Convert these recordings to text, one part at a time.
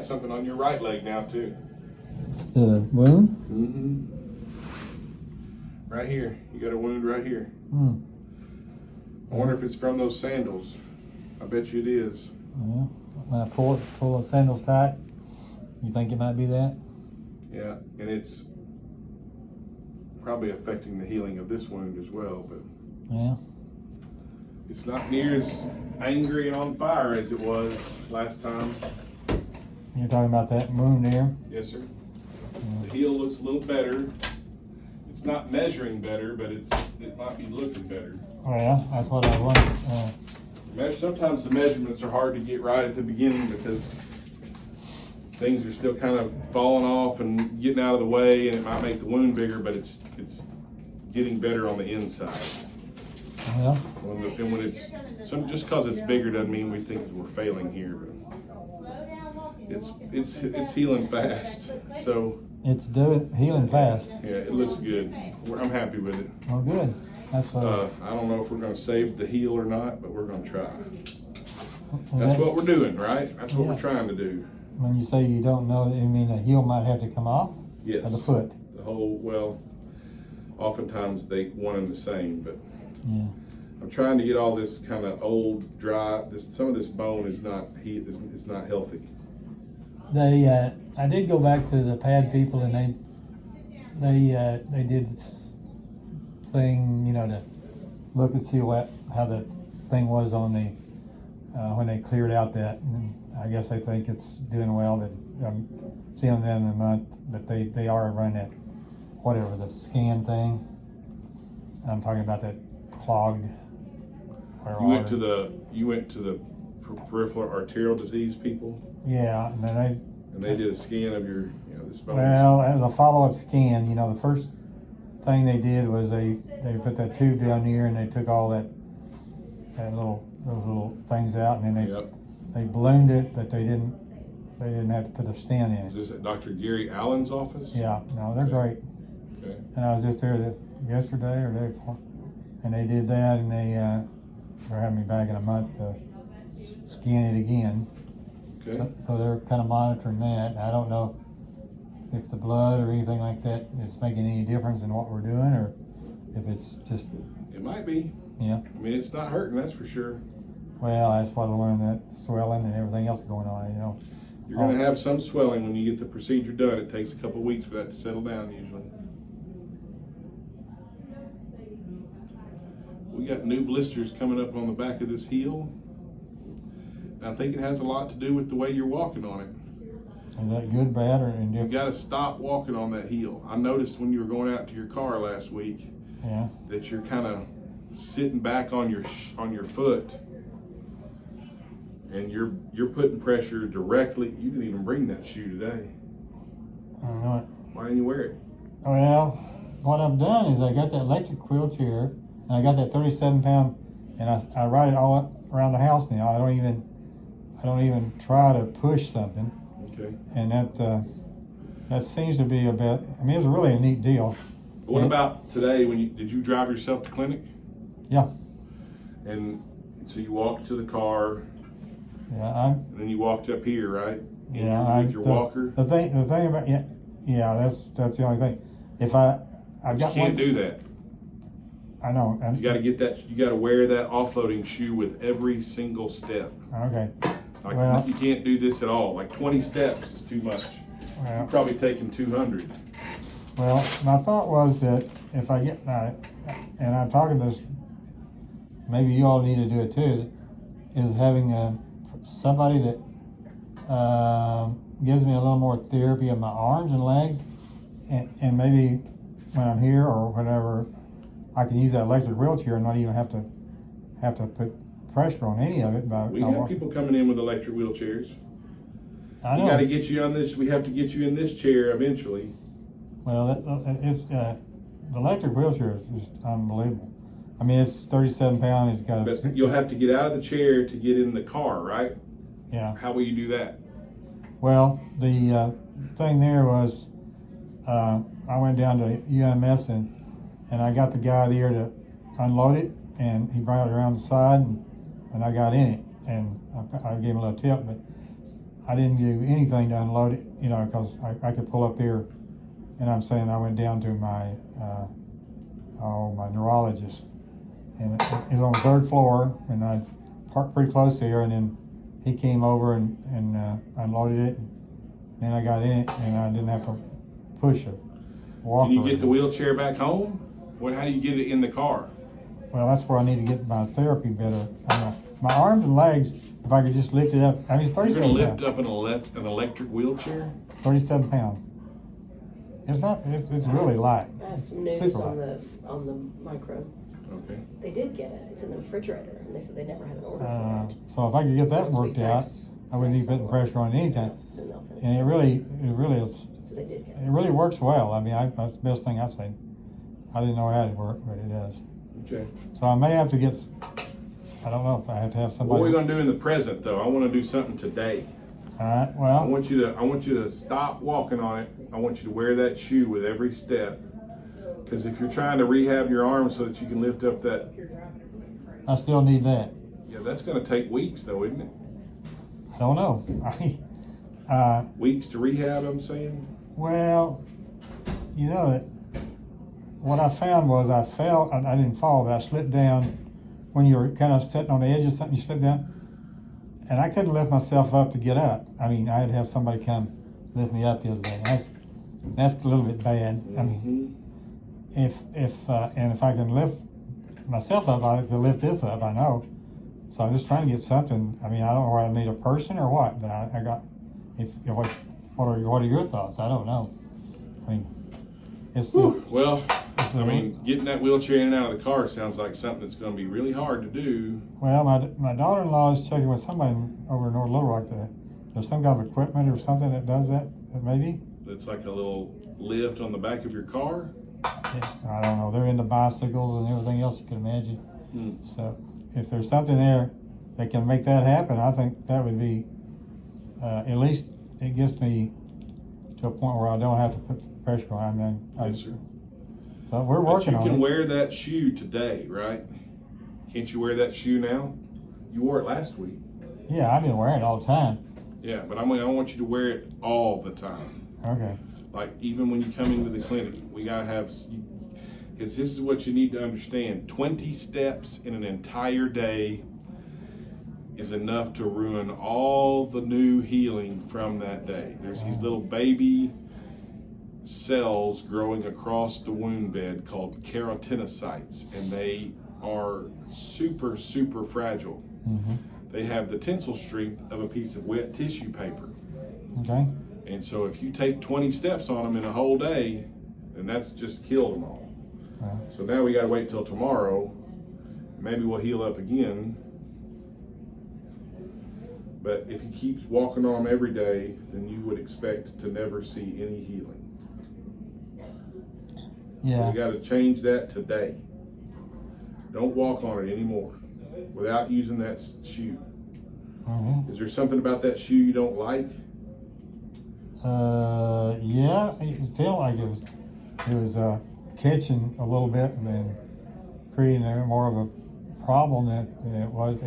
Something on your right leg now too. The wound? Mm-hmm. Right here. You got a wound right here. Mm. I wonder if it's from those sandals. I bet you it is. Yeah. When I pull the sandals tight, you think it might be that? Yeah, and it's probably affecting the healing of this wound as well, but Yeah. it's not near as angry and on fire as it was last time. You're talking about that wound there? Yes, sir. The heel looks a little better. It's not measuring better, but it might be looking better. Well, that's what I want. Sometimes the measurements are hard to get right at the beginning because things are still kind of falling off and getting out of the way, and it might make the wound bigger, but it's getting better on the inside. Well, And when it's just because it's bigger doesn't mean we think we're failing here, but it's healing fast. So it's healing fast. yeah, it looks good. I'm happy with it. Well, good. That's what. I don't know if we're going to save the heel or not, but we're going to try. Well, That's what we're doing, right? That's what Yeah. we're trying to do. When you say you don't know, you mean the heel might have to come off? Yes. Or the foot? The whole, well, oftentimes they one and the same, but Yeah. I'm trying to get all this kind of old, dry. Some of this bone is not healthy. I did go back to the pad people, and they did this thing, to look and see how the thing was on the when they cleared out that. And I guess they think it's doing well, but I'm seeing them in a month. But they are running that whatever the scan thing. I'm talking about that clogged. You went to the peripheral arterial disease people. Yeah, and then they did a scan of your, this bone. Well, as a follow-up scan, the first thing they did was they put that tube down here and they took all those little things out, and then they ballooned it, but they didn't have to put a stent in it. Is this at Dr. Gary Allen's office? Yeah, no, they're great. Okay. And I was just there yesterday or the day before, and they did that, and they're having me back in a month to scan it again. Okay. So they're kind of monitoring that. I don't know if the blood or anything like that is making any difference in what we're doing, or if it's just. It might be. Yeah. I mean, it's not hurting, that's for sure. Well, that's why I learned that swelling and everything else going on. You're going to have some swelling when you get the procedure done. It takes a couple of weeks for that to settle down usually. We got new blisters coming up on the back of this heel. I think it has a lot to do with the way you're walking on it. Is that good, bad, or indifferent? You got to stop walking on that heel. I noticed when you were going out to your car last week that you're kind of sitting back on your foot, and you're putting pressure directly. You didn't even bring that shoe today. I don't know it. Why didn't you wear it? Well, what I've done is I got that electric wheelchair, and I got that 37-pound, and I ride it all around the house now. I don't even try to push something. Okay. And that seems to be a bit. I mean, it's really a neat deal. But what about today? Did you drive yourself to clinic? Yeah. And so you walked to the car. Yeah. And then you walked up here, right? Yeah. With your walker. The thing about that's the only thing. If I've got you can't do that. I know. You got to get that. You got to wear that offloading shoe with every single step. Okay. You can't do this at all. Like 20 steps is too much. Well, You're probably taking 200. Well, my thought was that if I get and I'm talking to this, maybe you all need to do it too, is having somebody that gives me a little more therapy of my arms and legs, and maybe when I'm here or whatever, I can use that electric wheelchair and not even have to put pressure on any of it. We have people coming in with electric wheelchairs. I know. We got to get you on this. We have to get you in this chair eventually. Well, it's the electric wheelchair is just unbelievable. I mean, it's 37 pounds. It's got. But you'll have to get out of the chair to get in the car, right? Yeah. How will you do that? Well, the thing there was, I went down to UMS and I got the guy there to unload it, and he brought it around the side, and I got in it, and I gave him a little tip, but I didn't do anything to unload it, you know, because I could pull up there, and I'm saying I went down to my my neurologist, and it was on the 3rd floor, and I parked pretty close there, and then he came over and unloaded it, and then I got in it, and I didn't have to push a walker. Can you get the wheelchair back home? How do you get it in the car? Well, that's where I need to get my therapy better. My arms and legs, if I could just lift it up. I mean, it's You're 37 gonna pounds. lift up an electric wheelchair? 37 pounds. It's not. It's really light. I have some news Super on light. the micro. Okay. They did get it. It's in the refrigerator, and they said they never had an order for it. So if I could get that Once we worked out, fix- I wouldn't need fix putting it, pressure on it anytime. then they'll finish. And it really is. So they did get It it. really works well. I mean, that's the best thing I've seen. I didn't know how it worked, but it does. Okay. So I may have to get. I don't know if I have to have What somebody. are we gonna do in the present though? I wanna do something today. All right. I Well, want you to stop walking on it. I want you to wear that shoe with every step. Because if you're trying to rehab your arm so that you can lift up that, I still need that. yeah, that's gonna take weeks though, isn't it? I don't know. Weeks to rehab, I'm saying. Well, you know, what I found was I fell. I didn't fall, but I slipped down when you were kind of sitting on the edge of something. You slipped down, and I couldn't lift myself up to get up. I mean, I had to have somebody come lift me up the other day. That's a little bit bad. I mean, if I can lift myself up, I can lift this up. I know. So I'm just trying to get something. I mean, I don't know whether I need a person or what, but I got. What are your thoughts? I don't know. I mean, it's. Well, I mean, getting that wheelchair in and out of the car sounds like something that's going to be really hard to do. Well, my daughter-in-law is checking with somebody over in North Little Rock. There's some kind of equipment or something that does that, maybe? It's like a little lift on the back of your car. I don't know. They're into bicycles and everything else you can imagine. Hmm. So if there's something there that can make that happen, I think that would be, at least it gets me to a point where I don't have to put pressure on. I mean, Yes, sir. So we're But working you on can it. wear that shoe today, right? Can't you wear that shoe now? You wore it last week. Yeah, I've been wearing it all the time. Yeah, but I want you to wear it all the time. Okay. Like even when you come into the clinic, we gotta have. Because this is what you need to understand: 20 steps in an entire day is enough to ruin all the new healing from that day. There's these little baby cells growing across the wound bed called keratinocytes, and they are super, super fragile. Mm-hmm. They have the tensile strength of a piece of wet tissue paper. Okay. And so if you take 20 steps on them in a whole day, then that's just killed them all. Wow. So now we got to wait till tomorrow. Maybe we'll heal up again. But if he keeps walking on them every day, then you would expect to never see any healing. Yeah. We got to change that today. Don't walk on it anymore without using that shoe. Mm-hmm. Is there something about that shoe you don't like? Yeah, it felt like it was catching a little bit and then creating more of a problem than it was.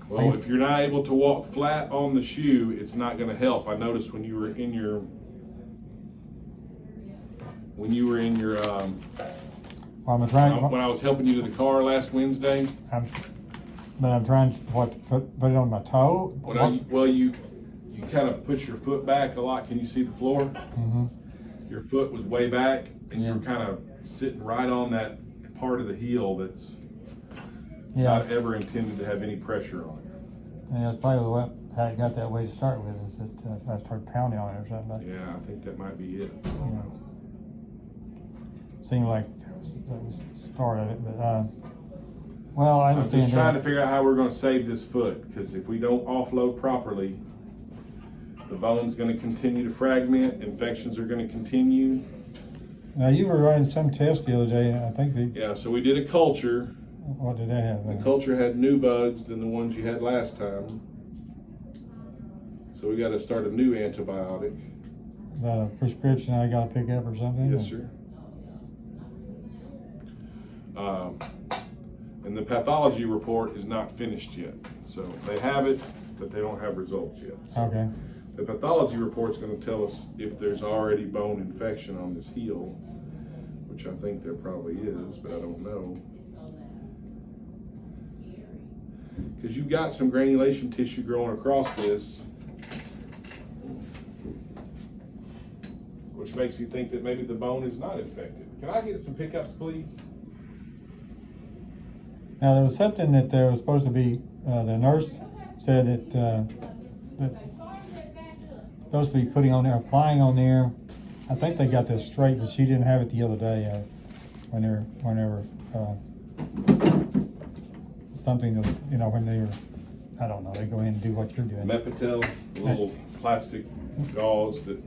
Well, if you're not able to walk flat on the shoe, it's not going to help. I noticed when you were in your Well, I'm trying. when I was helping you to the car last Wednesday. I'm trying to put it on my toe. You kind of push your foot back a lot. Can you see the floor? Mm-hmm. Your foot was way back, and Yeah. you're kind of sitting right on that part of the heel that's Yeah, not ever intended to have any pressure on it. and that's probably how it got that way to start with. Is that I started pounding on it or something. But, Yeah, I think that might be it. you know, seemed like that was the start of it. But well, I I'm understand. just trying to that. figure out how we're going to save this foot, because if we don't offload properly, the bone's going to continue to fragment, infections are going to continue. Now you were running some test the other day, and I think Yeah, so we did a culture. what did they have? The culture had new bugs than the ones you had last time. So we got to start a new antibiotic. The prescription I got to pick up or something? Yes, sir. And the pathology report is not finished yet. So they have it, but they don't have results yet. So Okay. The pathology report's gonna tell us if there's already bone infection on this heel, which I think there probably is, but I don't know. Because you've got some granulation tissue growing across this, which makes me think that maybe the bone is not infected. Can I get some pickups, please? Now, there was something that there was supposed to be, the nurse said that supposed to be putting on there, applying on there. I think they got this straight, but she didn't have it the other day, whenever, something, you know, when they were, I don't know, they go in and do what you're doing. Mepitel, little plastic gauze that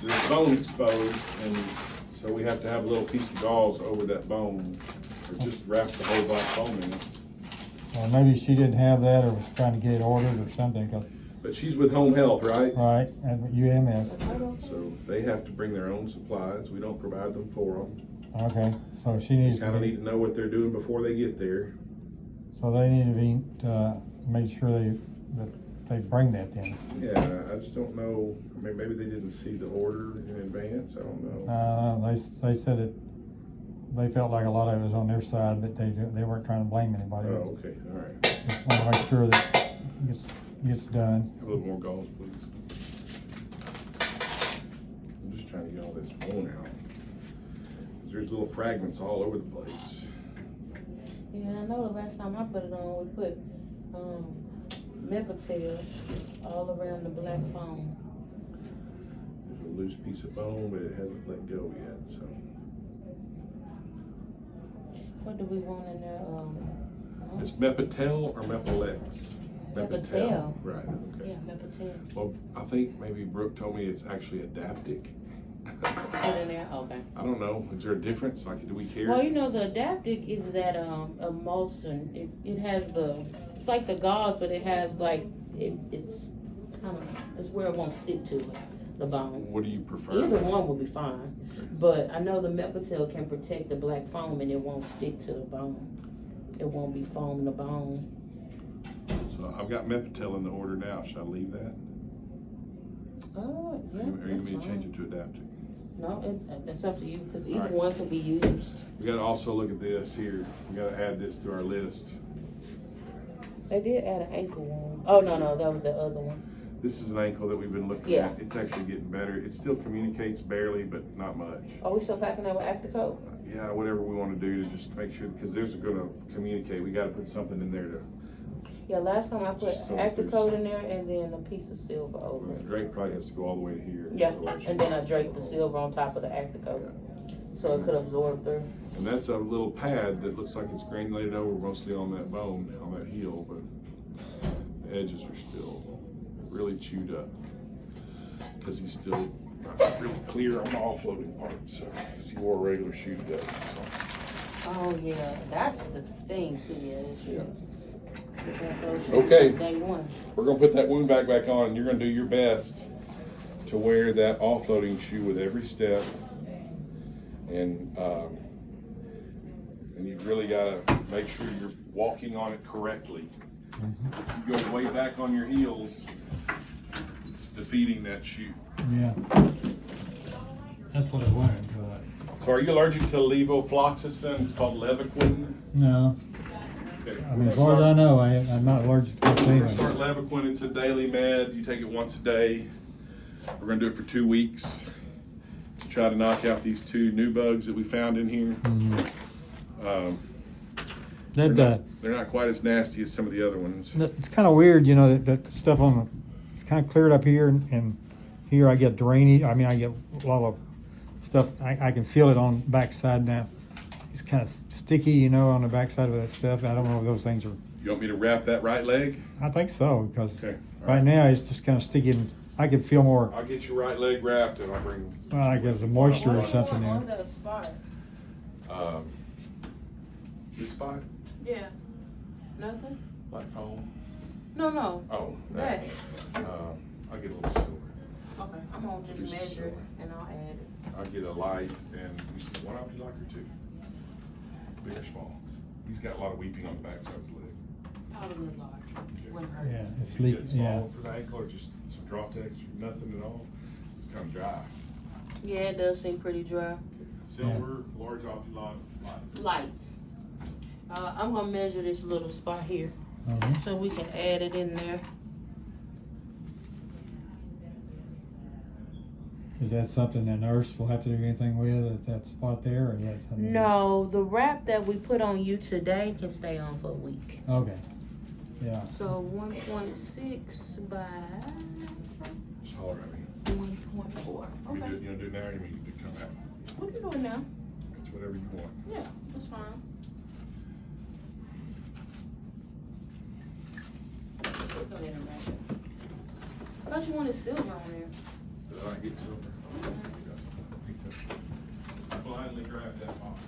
there's bone exposed, and so we have to have a little piece of gauze over that bone, or just wrap the whole black foam in it. Maybe she didn't have that, or was trying to get it ordered or something, 'cause, But she's with Home Health, right? right, and UMS. So they have to bring their own supplies. We don't provide them for them. Okay, so she You needs kind to of be, need to know what they're doing before they get there. so they need to be, make sure that they bring that then. Yeah, I just don't know. I mean, maybe they didn't see the order in advance. I don't know. They said that they felt like a lot of it was on their side, but they weren't trying to blame anybody. Oh, okay, all right. Just want to make sure that it gets done. A little more gauze, please. I'm just trying to get all this bone out. 'Cause there's little fragments all over the place. Yeah, I know the last time I put it on, we put, Mepitel all around the black foam. There's a loose piece of bone, but it hasn't let go yet, so. What do we want in there, It's Mepitel or Mepilex? Mepitel. Right, okay. Yeah, Mepitel. Well, I think maybe Brooke told me it's actually Adaptic. Put in there, okay. I don't know. Is there a difference? Like, do we care? Well, you know, the Adaptic is that, emulsion. It has it's like the gauze, but it has like, it's kind of, it's where it won't stick to it, the bone. What do you prefer? Either one will be fine, but I know the Mepitel can protect the black foam and it won't stick to the bone. It won't be foaming the bone. So I've got Mepitel in the order now. Should I leave that? Oh, yeah, Or you that's want me to change fine. it to Adaptic? No, it's up to you, because either Alright. one can be used. We gotta also look at this here. We gotta add this to our list. They did add an ankle one. Oh, no, that was the other one. This is an ankle that we've been looking Yeah. at. It's actually getting better. It still communicates barely, but not much. Are we still packing that with Acticoat? Yeah, whatever we wanna do to just make sure, because there's gonna communicate. We gotta put something in there to, Yeah, last time I put Just so if Acticoat in there and then a piece of silver over the it. drape probably has to go all the way to here. Yeah, Otherwise and then I draped the silver on top of the Acticoat, so it could absorb through. And that's a little pad that looks like it's granulated over mostly on that bone, on that heel, but the edges are still really chewed up. Because he's still not really clear on the offloading part, so, because he wore a regular shoe today. So. Oh, yeah, that's the thing too, yeah. Yeah. Okay. Okay. Day one. We're gonna put that wound back on, and you're gonna do your best to wear that offloading shoe with every step. And you've really gotta make sure you're walking on it correctly. If you go way back on your heels, it's defeating that shoe. Yeah. That's what I wanted, So are you allergic to levofloxacin? It's called Levaquin. no, Okay. I mean, as far as I know, I'm not allergic to We're gonna anything. start Levaquin. It's a daily med. You take it once a day. We're gonna do it for 2 weeks to try to knock out these 2 new bugs that we found in here. They're not quite as nasty as some of the other ones. It's kind of weird, you know, that stuff it's kind of cleared up here, and here I get drainage. I mean, I get a lot of stuff. I can feel it on the backside now. It's kind of sticky, you know, on the backside of that stuff. I don't know if those things are. You want me to wrap that right leg? I think so, because Okay. All right now it's just kind of sticky, and I can feel more, I'll get your right leg wrapped and I'll bring. like there's a moisture or What something do you want there. on the spot? This spot, Yeah. Nothing? like foam. No. Oh, That. I'll get a little silver. Okay, I'm gonna just Just measure silver. it and I'll add it. I'll get a light and one of you like her too. Big or small. He's got a lot of weeping on the backside of his leg. Probably a large. Wouldn't hurt. Yeah, it's Is it leaking, yeah. small for the ankle or just some drop text, nothing at all? It's kind of dry. Yeah, it does seem pretty dry. Silver, large object light. Lights. I'm gonna measure this little spot here Mhm. so we can add it in there. Is that something the nurse will have to do anything with at that spot there, or is that something? No, the wrap that we put on you today can stay on for a week. Okay, yeah. So 1.6 by Just holler at me. 1.4. You Okay, do it now or you mean to come out? we can do it now. It's whatever you want. Yeah, that's fine. Go ahead and wrap it. I thought you wanted silver on there. Did I get silver? I blindly grabbed that box.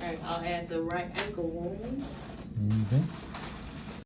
Alright, I'll add the right ankle wound.